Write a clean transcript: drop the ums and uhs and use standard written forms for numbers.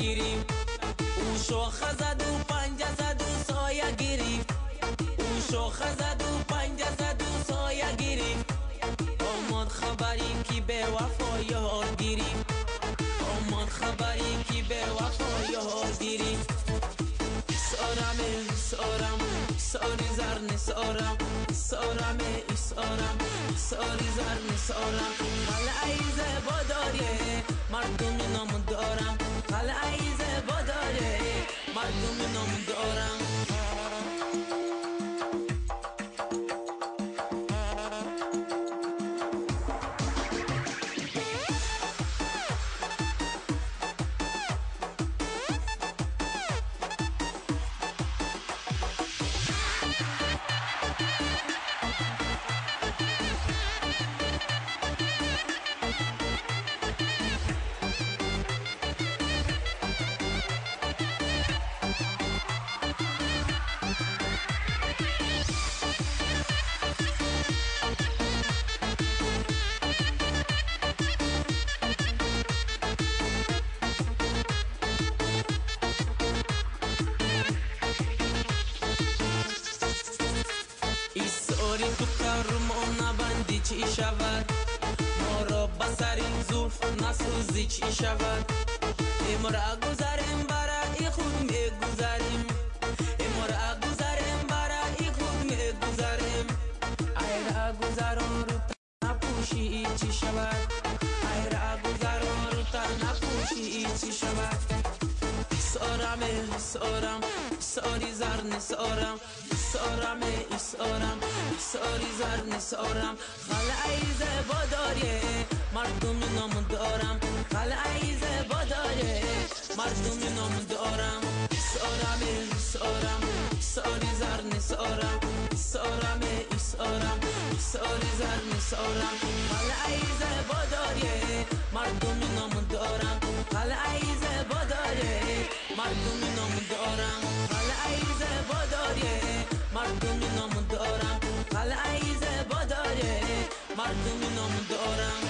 گیریم. او شاخه زد و پنجه زد و سایه گیریم. او شاخه زد و پنجه زد و سایه گیریم. آمد خبری که به وفا یار گیریم. آمد خبری که به وفا یار گیریم. سارم سارم ساری زرن سارم سارم سارم ساری زرن سارم قلعه زیبا داره مردم نام دارم قلعه زیبا داره مردم نام دارم. ساری تو کرم نبندی چی شود ما را بسر این زلف نسوزی چی شود امرا گذاریم برای خود میگذاریم امرا گذاریم برای خود میگذاریم ای را گذارم رو نپوشی چی شود ای را گذارم رو نپوشی چی شود. سارم سارم ساری زرن سارم سارم سارم ساری زرن سارم قلعه زیبا داره مردم نام دارم قلعه زیبا داره مردم نام دارم. سارم سارم ساری زرن سارم سارم سارم ساری زرن سارم قلعه زیبا داره مردم نام دارم قلعه زیبا داره مردم نام دارم قلعه زیبا داره مردم نام دارم قلعه زیبا داره مردم نام دارم.